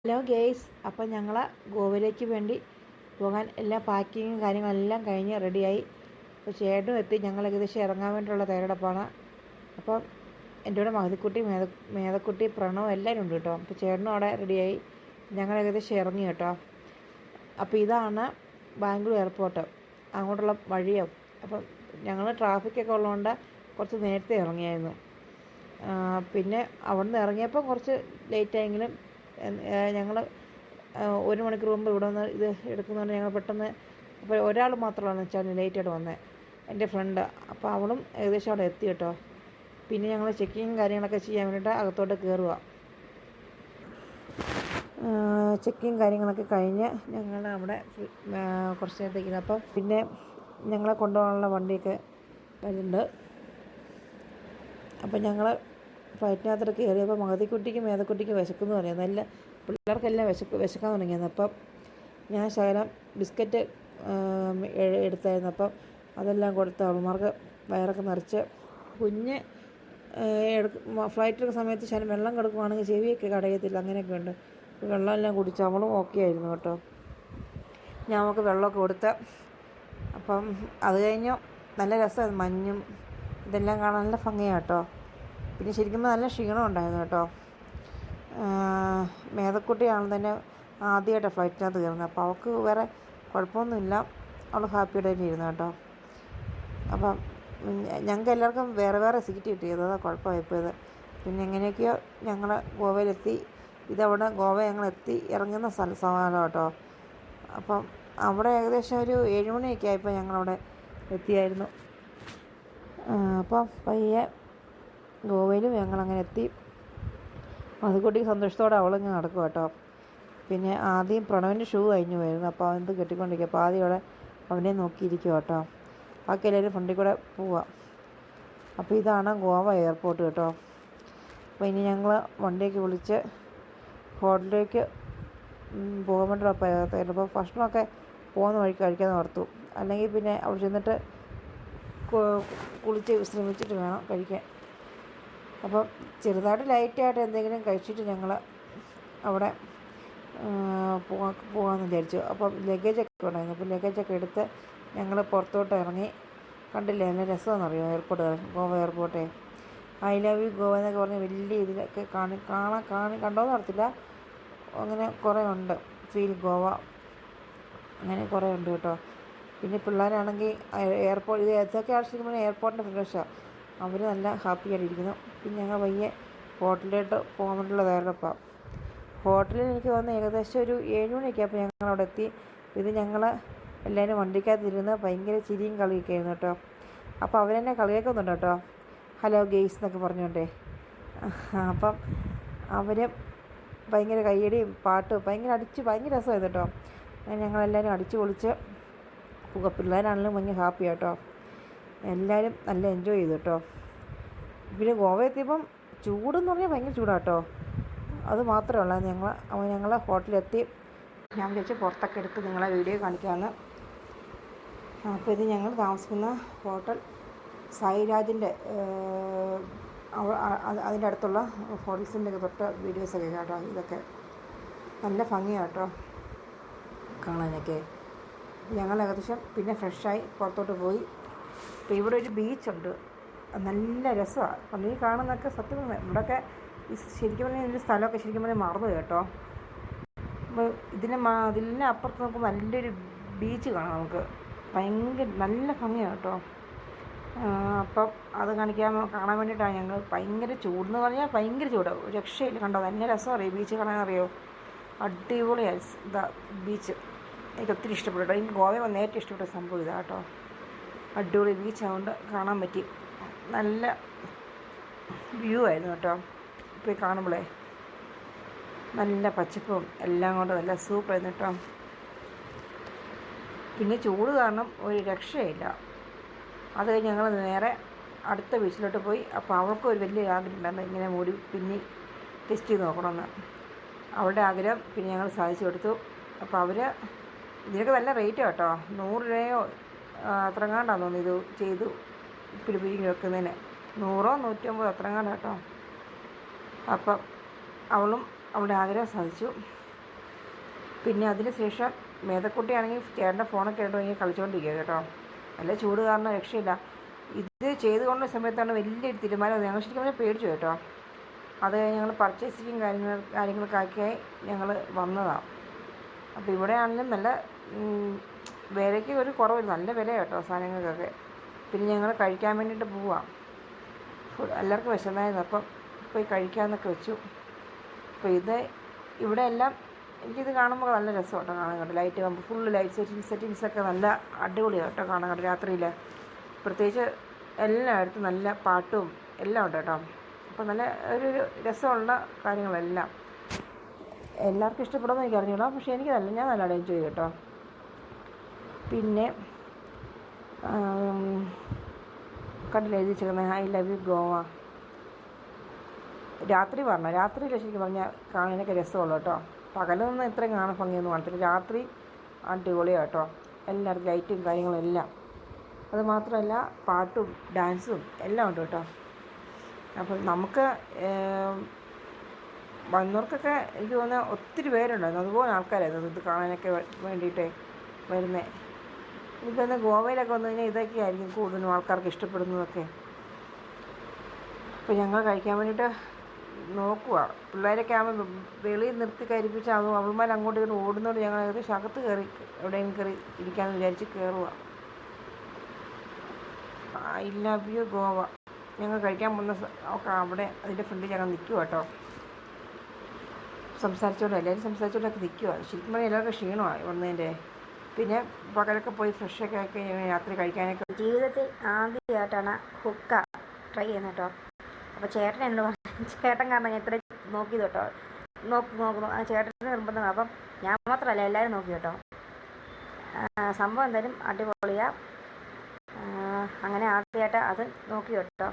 Hello guys, അപ്പോൾ ഞങ്ങൾ ഗോവയിലേക്ക് വേണ്ടി പോകാൻ എല്ലാ പാക്കിങ്ങും കാര്യങ്ങളെല്ലാം കഴിഞ്ഞ് റെഡിയായി. അപ്പോൾ ചേട്ടനും എത്തി. ഞങ്ങൾ ഏകദേശം ഇറങ്ങാൻ വേണ്ടിയുള്ള തയ്യാറെടുപ്പാണ്. അപ്പം എൻ്റെ കൂടെ മഹതിക്കുട്ടി, മേധക്കുട്ടി, പ്രണവ് എല്ലാവരും ഉണ്ട് കേട്ടോ. അപ്പോൾ ചേട്ടനും അവിടെ റെഡിയായി. ഞങ്ങൾ ഏകദേശം ഇറങ്ങി കേട്ടോ. അപ്പോൾ ഇതാണ് ബാംഗ്ലൂർ എയർപോർട്ട്, അങ്ങോട്ടുള്ള വഴിയാണ്. അപ്പം ഞങ്ങൾ ട്രാഫിക്കൊക്കെ ഉള്ളതുകൊണ്ട് കുറച്ച് നേരത്തെ ഇറങ്ങിയായിരുന്നു. പിന്നെ അവിടെ നിന്ന് ഇറങ്ങിയപ്പോൾ കുറച്ച് ലേറ്റായെങ്കിലും ഞങ്ങൾ 1 മണിക്കൂർ മുമ്പ് ഇവിടെ നിന്ന് ഇത് എടുക്കുന്നതുകൊണ്ട് ഞങ്ങൾ പെട്ടെന്ന്, അപ്പോൾ ഒരാൾ മാത്രമാണ് വെച്ചാൽ ലേറ്റായിട്ട് വന്നത്, എൻ്റെ ഫ്രണ്ട്. അപ്പോൾ അവളും ഏകദേശം അവിടെ എത്തി കേട്ടോ. പിന്നെ ഞങ്ങൾ ചെക്കിങ് കാര്യങ്ങളൊക്കെ ചെയ്യാൻ വേണ്ടിയിട്ട് അകത്തോട്ട് കയറുക. ചെക്കിങ് കാര്യങ്ങളൊക്കെ കഴിഞ്ഞ് ഞങ്ങൾ അവിടെ കുറച്ച് നേരത്തേക്ക്, അപ്പം പിന്നെ ഞങ്ങളെ കൊണ്ടുപോകാനുള്ള വണ്ടിയൊക്കെ വരുന്നുണ്ട്. അപ്പം ഞങ്ങൾ ഫ്ലൈറ്റിനകത്തോട്ട് കയറിയപ്പോൾ മഹതിക്കുട്ടിക്കും മേധക്കുട്ടിക്കും വിശക്കുമെന്ന് പറയാം. നല്ല പിള്ളേർക്കെല്ലാം വിശക്കാൻ തുടങ്ങിയായിരുന്നു. അപ്പം ഞാൻ ശകലം ബിസ്ക്കറ്റ് എടുത്തായിരുന്നു. അപ്പം അതെല്ലാം കൊടുത്ത് അവന്മാർക്ക് വയറൊക്കെ നിറച്ച്. കുഞ്ഞ് ഫ്ലൈറ്റ് എടുക്കുന്ന സമയത്ത് ശകലം വെള്ളം കൊടുക്കുവാണെങ്കിൽ ചെവിയൊക്കെ കടയത്തില്ല, അങ്ങനെയൊക്കെ ഉണ്ട്. വെള്ളമെല്ലാം കുടിച്ച് അവളും ഓക്കെ ആയിരുന്നു കേട്ടോ. ഞാൻ അവൾക്ക് വെള്ളമൊക്കെ കൊടുത്ത്. അപ്പം അത് കഴിഞ്ഞ് നല്ല രസമായിരുന്നു. മഞ്ഞും ഇതെല്ലാം കാണാൻ നല്ല ഭംഗിയാണ് കേട്ടോ. പിന്നെ ശരിക്കും നല്ല ക്ഷീണം ഉണ്ടായിരുന്നു കേട്ടോ. മേധക്കുട്ടിയാണ് തന്നെ ആദ്യമായിട്ട് ഫ്ലൈറ്റിനകത്ത് കയറുന്നത്. അപ്പോൾ അവൾക്ക് വേറെ കുഴപ്പമൊന്നുമില്ല, അവൾ ഹാപ്പിയായിട്ട് തന്നെ ഇരുന്നു കേട്ടോ. അപ്പം ഞങ്ങൾക്ക് എല്ലാവർക്കും വേറെ വേറെ സീറ്റ് കിട്ടിയത്, അതാണ് കുഴപ്പമായിപ്പോയത്. പിന്നെ എങ്ങനെയൊക്കെയോ ഞങ്ങൾ ഗോവയിലെത്തി. ഇതവിടെ ഗോവ ഞങ്ങളെത്തി ഇറങ്ങുന്ന സ്ഥലം കേട്ടോ. അപ്പം അവിടെ ഏകദേശം ഒരു 7 മണിയൊക്കെ ആയപ്പോൾ ഞങ്ങളവിടെ എത്തിയായിരുന്നു. അപ്പം പയ്യെ ഗോവയിലും ഞങ്ങളങ്ങനെ എത്തി. മധുക്കുട്ടിക്ക് സന്തോഷത്തോടെ അവളിങ്ങനെ നടക്കും കേട്ടോ. പിന്നെ ആദ്യം പ്രണവിൻ്റെ ഷൂ കഴിഞ്ഞു പോയിരുന്നു. അപ്പോൾ അവനത് കെട്ടിക്കൊണ്ടിരിക്കുക. അപ്പോൾ ആദ്യം അവിടെ അവനെ നോക്കിയിരിക്കുക കേട്ടോ. ബാക്കി എല്ലാവരും ഫ്രണ്ടിൽ കൂടെ പോവാം. അപ്പോൾ ഇതാണ് ഗോവ എയർപോർട്ട് കേട്ടോ. അപ്പോൾ ഇനി ഞങ്ങൾ വണ്ടിയൊക്കെ വിളിച്ച് ഹോട്ടലിലേക്ക് പോകാൻ വേണ്ടി. അപ്പോൾ ഭക്ഷണമൊക്കെ പോകുന്ന വഴിക്ക് കഴിക്കാമെന്ന് ഓർത്തു. അല്ലെങ്കിൽ പിന്നെ അവിടെ ചെന്നിട്ട് കുളിച്ച് വിശ്രമിച്ചിട്ട് വേണം കഴിക്കാൻ. അപ്പം ചെറുതായിട്ട് ലൈറ്റായിട്ട് എന്തെങ്കിലും കഴിച്ചിട്ട് ഞങ്ങൾ അവിടെ പോകാമെന്ന് വിചാരിച്ചു. അപ്പം ലഗേജൊക്കെ ഉണ്ടായിരുന്നു. അപ്പോൾ ലഗേജൊക്കെ എടുത്ത് ഞങ്ങൾ പുറത്തോട്ട് ഇറങ്ങി. കണ്ടില്ലേ നല്ല രസമാണെന്നറിയോ എയർപോർട്ട്, ഗോവ എയർപോർട്ടേ. ഐ ലവ് യു ഗോവ എന്നൊക്കെ പറഞ്ഞ് വലിയ ഇതിലൊക്കെ കണ്ടോന്ന് അറിയത്തില്ല, അങ്ങനെ കുറേ ഉണ്ട്. ഫീൽ ഗോവ അങ്ങനെ കുറേ ഉണ്ട് കേട്ടോ. പിന്നെ പിള്ളേരാണെങ്കിൽ എയർപോർട്ട്, ഇത് ഏതൊക്കെ ആവശ്യത്തിന് എയർപോർട്ടിൻ്റെ പ്രദേശമാണ്. അവർ നല്ല ഹാപ്പി ആയിട്ടിരിക്കുന്നു. പിന്നെ ഞങ്ങൾ പയ്യെ ഹോട്ടലിലോട്ട് പോകാൻ വേണ്ടിയുള്ള തയ്യാറെടുപ്പാണ്. ഹോട്ടലിൽ എനിക്ക് വന്ന് ഏകദേശം ഒരു 7 മണിയൊക്കെ ആയപ്പോൾ ഞങ്ങളവിടെ എത്തി. ഇത് ഞങ്ങൾ എല്ലാവരും വണ്ടിക്കകത്തിരുന്ന് ഭയങ്കര ചിരിയും കളിയൊക്കെ ആയിരുന്നു കേട്ടോ. അപ്പോൾ അവരെന്നെ കളിയാക്കുന്നുണ്ട് കേട്ടോ, ഹലോ ഗെയ്സ് എന്നൊക്കെ പറഞ്ഞോണ്ടേ. അപ്പം അവർ ഭയങ്കര കയ്യടിയും പാട്ടും ഭയങ്കര രസമായിരുന്നു കേട്ടോ. ഞങ്ങളെല്ലാവരും അടിച്ച് പൊളിച്ച് പിള്ളേരാണെങ്കിലും ഭയങ്കര ഹാപ്പി കേട്ടോ. എല്ലാവരും നല്ല എൻജോയ് ചെയ്തു കേട്ടോ. പിന്നെ ഗോവ എത്തിയപ്പം ചൂടെന്ന് പറഞ്ഞാൽ ഭയങ്കര ചൂടാണ് കേട്ടോ. അത് മാത്രമല്ല, ഞങ്ങൾ ഹോട്ടലിലെത്തി. ഞാൻ വിചാരിച്ച് പുറത്തൊക്കെ എടുത്ത് നിങ്ങളെ വീഡിയോ കാണിക്കാമെന്ന്. അപ്പോൾ ഇത് ഞങ്ങൾ താമസിക്കുന്ന ഹോട്ടൽ സായിരാജിൻ്റെ അതിൻ്റെ അടുത്തുള്ള ഹോട്ടൽസിൻ്റെ ഒക്കെ തൊട്ട് വീഡിയോസൊക്കെ കേട്ടോ. ഇതൊക്കെ നല്ല ഭംഗിയാണ് കേട്ടോ കാണാനൊക്കെ. ഞങ്ങൾ ഏകദേശം പിന്നെ ഫ്രഷായി പുറത്തോട്ട് പോയി. അപ്പോൾ ഇവിടെ ഒരു ബീച്ചുണ്ട്, നല്ല രസമാണ്. അപ്പോൾ ഈ കാണുന്നതൊക്കെ സത്യം ഇവിടെയൊക്കെ ശരിക്കും പറഞ്ഞാൽ ഇതിൻ്റെ സ്ഥലമൊക്കെ ശരിക്കും പറഞ്ഞാൽ മറന്നു കേട്ടോ. അപ്പോൾ അതിന് അപ്പുറത്ത് നോക്കുമ്പോൾ നല്ലൊരു ബീച്ച് കാണാം നമുക്ക്. നല്ല ഭംഗിയാണ് കേട്ടോ. അപ്പം അത് കാണാൻ വേണ്ടിയിട്ടാണ് ഞങ്ങൾ. ഭയങ്കര ചൂടെന്ന് പറഞ്ഞാൽ ഭയങ്കര ചൂട്, ഒരു രക്ഷയില്ല. കണ്ടോ നല്ല രസമറിയോ ബീച്ച് കാണാനറിയോ, അടിപൊളിയായി ഇതാ ബീച്ച്. എനിക്ക് ഒത്തിരി ഇഷ്ടപ്പെട്ടു. എനിക്ക് ഗോവയിൽ വന്ന് ഏറ്റവും ഇഷ്ടപ്പെട്ട സംഭവം ഇതാണ് കേട്ടോ. അടിപൊളി ബീച്ച് ആയതുകൊണ്ട് കാണാൻ പറ്റി. നല്ല വ്യൂ ആയിരുന്നു കേട്ടോ. ഇപ്പോൾ കാണുമ്പോഴേ നല്ല പച്ചപ്പും എല്ലാം കൊണ്ട് നല്ല സൂപ്പറായിരുന്നു കേട്ടോ. പിന്നെ ചൂട് കാരണം ഒരു രക്ഷയില്ല. അത് കഴിഞ്ഞ് ഞങ്ങൾ നേരെ അടുത്ത ബീച്ചിലോട്ട് പോയി. അപ്പോൾ അവൾക്ക് ഒരു വലിയ ആഗ്രഹം ഉണ്ടായിരുന്നു, ഇങ്ങനെ മൂടി പിന്നി ടെസ്റ്റ് ചെയ്ത് നോക്കണമെന്ന്. അവളുടെ ആഗ്രഹം പിന്നെ ഞങ്ങൾ സാധിച്ചു കൊടുത്തു. അപ്പോൾ അവർ ഇതിനൊക്കെ നല്ല റേറ്റ് കേട്ടോ, 100 രൂപയോ അത്രങ്ങാണ്ടാന്ന് തോന്നുന്നു ഇത് ചെയ്തു പിടിപ്പിരിക്കും വെക്കുന്നതിന്. 100 150 അത്രങ്ങാണ്ട് കേട്ടോ. അപ്പം അവളും അവളുടെ ആഗ്രഹം സാധിച്ചു. പിന്നെ അതിന് ശേഷം മേതക്കുട്ടിയാണെങ്കിൽ ചേട്ടൻ്റെ ഫോണൊക്കെ ആയിട്ട് ഇങ്ങനെ കളിച്ചുകൊണ്ടിരിക്കുക കേട്ടോ. നല്ല ചൂട് കാരണം രക്ഷയില്ല. ഇത് ചെയ്തുകൊണ്ട സമയത്താണ് വലിയൊരു തീരുമാനം. ഞങ്ങൾ ശരിക്കും പറഞ്ഞാൽ പേടിച്ചു കേട്ടോ. അത് ഞങ്ങൾ പർച്ചേസിങ് കാര്യങ്ങൾക്കാക്കി ഞങ്ങൾ വന്നതാണ്. അപ്പോൾ ഇവിടെ ആണെങ്കിലും നല്ല വിലയ്ക്ക് ഒരു കുറവില്ല, നല്ല വില കേട്ടോ സാധനങ്ങൾക്കൊക്കെ. പിന്നെ ഞങ്ങൾ കഴിക്കാൻ വേണ്ടിയിട്ട് പോവാം. എല്ലാവർക്കും വിശന്നായിരുന്നു, അപ്പം പോയി കഴിക്കാമെന്നൊക്കെ വെച്ചു. അപ്പോൾ ഇവിടെ എല്ലാം എനിക്കിത് കാണുമ്പോൾ നല്ല രസം കേട്ടോ കാണാൻ കേട്ടോ. ലൈറ്റ് കാണുമ്പോൾ ഫുള്ള് ലൈറ്റ് സെറ്റിങ്സൊക്കെ നല്ല അടിപൊളിയാണ് കേട്ടോ കാണാൻ കേട്ടോ. രാത്രിയിൽ പ്രത്യേകിച്ച് എല്ലായിടത്തും നല്ല പാട്ടും എല്ലാം ഉണ്ട് കേട്ടോ. അപ്പോൾ നല്ല ഒരു രസമുള്ള കാര്യങ്ങളെല്ലാം എല്ലാവർക്കും ഇഷ്ടപ്പെടുമെന്ന് എനിക്ക് അറിഞ്ഞൂടാ, പക്ഷേ ഞാൻ നല്ലതാണ് എൻജോയ് കേട്ടോ. പിന്നെ കണ്ടില്ല എഴുതി വെച്ചിരിക്കുന്നത് ഐ ലവ് യു ഗോവ. രാത്രി പറഞ്ഞോ, രാത്രിയിൽ ശരിക്കും പറഞ്ഞാൽ കാണാനൊക്കെ രസമുള്ളൂ കേട്ടോ. പകലൊന്നും ഇത്രയും കാണാൻ ഭംഗിയൊന്നും കാണത്തില്ല, രാത്രി അടിപൊളിയാണ് കേട്ടോ. എല്ലാവരും ലൈറ്റും കാര്യങ്ങളും എല്ലാം. അതുമാത്രമല്ല പാട്ടും ഡാൻസും എല്ലാം ഉണ്ട് കേട്ടോ. അപ്പം നമുക്ക് വന്നവർക്കൊക്കെ എനിക്ക് തോന്നുന്നത് ഒത്തിരി പേരുണ്ടായിരുന്നു, അതുപോലെ ആൾക്കാരായിരുന്നു ഇത് കാണാനൊക്കെ വേണ്ടിയിട്ട് വരുന്നത്. എനിക്ക് തോന്നുന്നത് ഗോവയിലൊക്കെ വന്നു കഴിഞ്ഞാൽ ഇതൊക്കെ ആയിരിക്കും കൂടുതലും ആൾക്കാർക്ക് ഇഷ്ടപ്പെടുന്നതൊക്കെ. അപ്പോൾ ഞങ്ങൾ കഴിക്കാൻ വേണ്ടിയിട്ട് നോക്കുക. പിള്ളേരൊക്കെ ആകുമ്പോൾ വെളിയിൽ നിർത്തി കരിപ്പിച്ച് അവന്മാർ അങ്ങോട്ട് ഇങ്ങോട്ട് ഓടുന്നതുകൊണ്ട് ഞങ്ങൾ ഏകദേശം അകത്ത് കയറി എവിടെയെങ്കിലും കയറി ഇരിക്കാമെന്ന് വിചാരിച്ച് കയറുക. ഐ ലവ് യു ഗോവ ഞങ്ങൾ കഴിക്കാൻ പോകുന്ന ഒക്കെ അവിടെ അതിൻ്റെ ഫ്രണ്ടിൽ ഞങ്ങൾ നിൽക്കുക കേട്ടോ. എല്ലാവരും സംസാരിച്ചുകൊണ്ടൊക്കെ നിൽക്കുക. ശരിക്കും പറഞ്ഞാൽ എല്ലാവർക്കും ക്ഷീണമായി വന്നതിൻ്റെ. പിന്നെ പകലൊക്കെ പോയി ഫ്രഷൊക്കെ ആക്കി രാത്രി കഴിക്കാനൊക്കെ. ജീവിതത്തിൽ ആദ്യമായിട്ടാണ് ഹുക്ക ട്രൈ ചെയ്യുന്നത് കേട്ടോ. അപ്പോൾ ചേട്ടൻ എന്നോട് പറഞ്ഞു, ചേട്ടൻ കാരണം ഞാൻ ഇത്രയും നോക്കിയത് കേട്ടോ. നോക്കുന്നു ആ ചേട്ടൻ്റെ നിർബന്ധമാണ്. അപ്പം ഞാൻ മാത്രമല്ല എല്ലാവരും നോക്കി കേട്ടോ. സംഭവം എന്തായാലും അടിപൊളിയാണ്. അങ്ങനെ ആദ്യമായിട്ട് അത് നോക്കി കേട്ടോ.